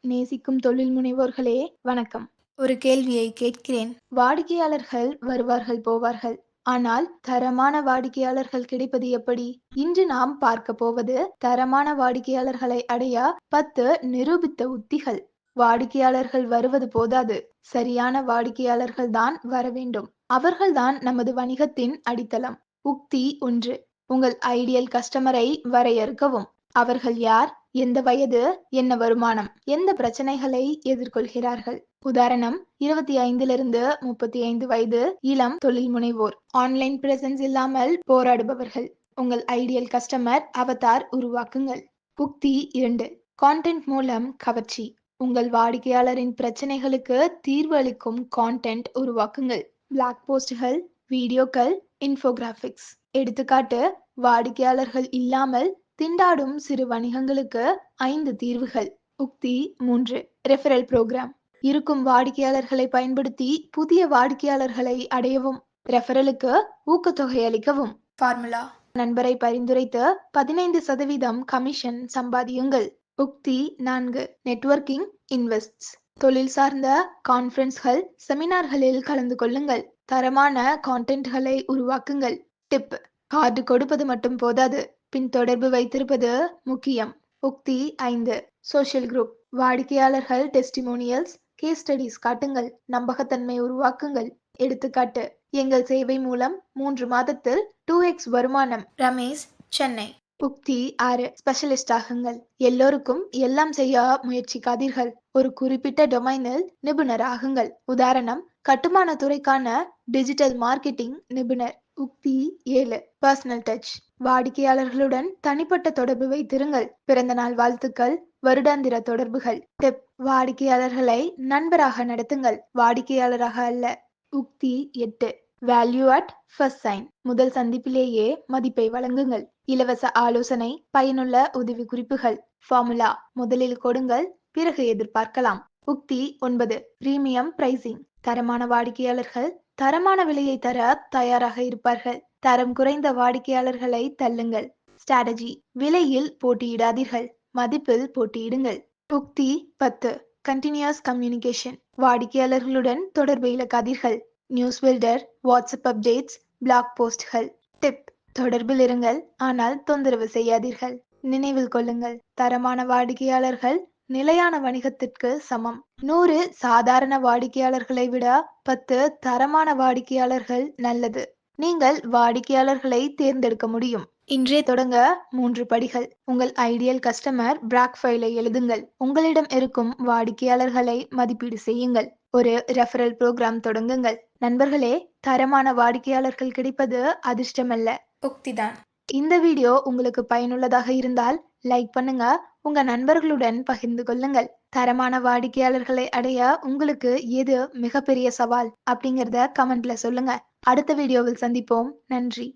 நேசிக்கும் தொழில் முனைவோர்களே வணக்கம். ஒரு கேள்வியை கேட்கிறேன். வாடிக்கையாளர்கள் வருவார்கள் போவார்கள். ஆனால் தரமான வாடிக்கையாளர்கள் கிடைப்பது எப்படி? இன்று நாம் பார்க்க போவது தரமான வாடிக்கையாளர்களை அடைய 10 நிரூபித்த உத்திகள். வாடிக்கையாளர்கள் வருவது போதாது, சரியான வாடிக்கையாளர்கள் தான் வர வேண்டும். அவர்கள்தான் நமது வணிகத்தின் அடித்தளம். உக்தி 1. உங்கள் ஐடியல் கஸ்டமரை வரையறுக்கவும். அவர்கள் யார்? எந்த வயது? என்ன வருமானம்? எந்த பிரச்சனைகளை எதிர்கொள்கிறார்கள்? உதாரணம், 25 35 வயது இளம் தொழில் முனைவோர், ஆன்லைன் பிரசன்ஸ் இல்லாமல் போராடுபவர்கள். உங்கள் ஐடியல் கஸ்டமர் அவதார் உருவாக்குங்கள். உக்தி 2. கான்டென்ட் மூலம் கவர்ச்சி. உங்கள் வாடிக்கையாளரின் பிரச்சனைகளுக்கு தீர்வு அளிக்கும் கான்டென்ட் உருவாக்குங்கள். பிளாக் போஸ்ட்கள், வீடியோக்கள், இன்ஃபோகிராபிக்ஸ். எடுத்துக்காட்டு, வாடிக்கையாளர்கள் இல்லாமல் திண்டாடும் சிறு வணிகங்களுக்கு 5 தீர்வுகள். உக்தி 3. Referral program. இருக்கும் வாடிக்கையாளர்களை பயன்படுத்தி புதிய வாடிக்கையாளர்களை அடையவும். ரெஃபரலுக்கு ஊக்கத்தொகை அளிக்கவும். ஃபார்முலா. நண்பரை பரிந்துரைத்து 15% கமிஷன் சம்பாதியுங்கள். உக்தி 4. நெட்வொர்க்கிங் இன்வெஸ்ட்ஸ். தொழில் சார்ந்த கான்ஃபரன்ஸ்கள், செமினார்களில் கலந்து கொள்ளுங்கள். தரமான கான்டென்ட்களை உருவாக்குங்கள். டிப்: கார்டு கொடுப்பது மட்டும் போதாது, பின் தொடர்பு வைத்திருப்பது முக்கியம். உக்தி 5. Social group. வாடிக்கையாளர்கள் டெஸ்டிமோனியல்ஸ், கேஸ் ஸ்டடிஸ் காட்டுங்கள். நம்பகத்தன்மை உருவாக்குங்கள். எடுத்துக்காட்டு, எங்கள் சேவை மூலம் 3 மாதத்தில் 2x வருமானம். ரமேஷ், சென்னை. உக்தி 6. ஸ்பெஷலிஸ்ட் ஆகுங்கள். எல்லோருக்கும் எல்லாம் செய்ய முயற்சிக்காதீர்கள். ஒரு குறிப்பிட்ட டொமைனில் நிபுணர் ஆகுங்கள். உதாரணம், கட்டுமான துறைக்கான டிஜிட்டல் மார்க்கெட்டிங் நிபுணர். உக்தி 7. Personal touch. வாடிக்கையாளர்களுடன் தனிப்பட்ட தொடர்பு வைத்திருங்கள். பிறந்தநாள் வாழ்த்துக்கள், வருடாந்திர தொடர்புகள். டிப்: வாடிக்கையாளர்களை நண்பராக நடத்துங்கள், வாடிக்கையாளராக அல்ல. உக்தி 8. Value at first sign. முதல் சந்திப்பிலேயே மதிப்பை வழங்குங்கள். இலவச ஆலோசனை, பயனுள்ள உதவி குறிப்புகள். ஃபார்முலா: முதலில் கொடுங்கள், பிறகு எதிர்பார்க்கலாம். உக்தி 9. Premium pricing. தரமான வாடிக்கையாளர்கள் தரமான விலையை தர தயாராக இருப்பார்கள். தரம் குறைந்த வாடிக்கையாளர்களை தள்ளுங்கள். ஸ்ட்ராட்டஜி: விலையில் போட்டியிடாதீர்கள், மதிப்பில் போட்டியிடுங்கள். உக்தி 10. Continuous communication. வாடிக்கையாளர்களுடன் தொடர்பை இழக்காதீர்கள். News builder, WhatsApp updates, blog போஸ்ட்கள். டிப்: தொடர்பில் இருங்கள், ஆனால் தொந்தரவு செய்யாதீர்கள். நினைவில் கொள்ளுங்கள், தரமான வாடிக்கையாளர்கள் நிலையான வணிகத்திற்கு சமம். 100 சாதாரண வாடிக்கையாளர்களை விட 10 தரமான வாடிக்கையாளர்கள் நல்லது. நீங்கள் வாடிக்கையாளர்களை தேர்ந்தெடுக்க முடியும். இன்றே தொடங்க 3 படிகள். உங்கள் ஐடியல் கஸ்டமர் பிராக் ஃபைலை எழுதுங்கள். உங்களிடம் இருக்கும் வாடிக்கையாளர்களை மதிப்பீடு செய்யுங்கள். ஒரு ரெஃபரல் புரோகிராம் தொடங்குங்கள். நண்பர்களே, தரமான வாடிக்கையாளர்கள் கிடைப்பது அதிர்ஷ்டமல்ல, உக்திதான். இந்த வீடியோ உங்களுக்கு பயனுள்ளதாக இருந்தால் லைக் பண்ணுங்க, உங்க நண்பர்களுடன் பகிர்ந்து கொள்ளுங்கள். தரமான வாடிக்கையாளர்களை அடைய உங்களுக்கு எது மிகப்பெரிய சவால் அப்படிங்கறத கமெண்ட்ல சொல்லுங்க. அடுத்த வீடியோவில் சந்திப்போம். நன்றி.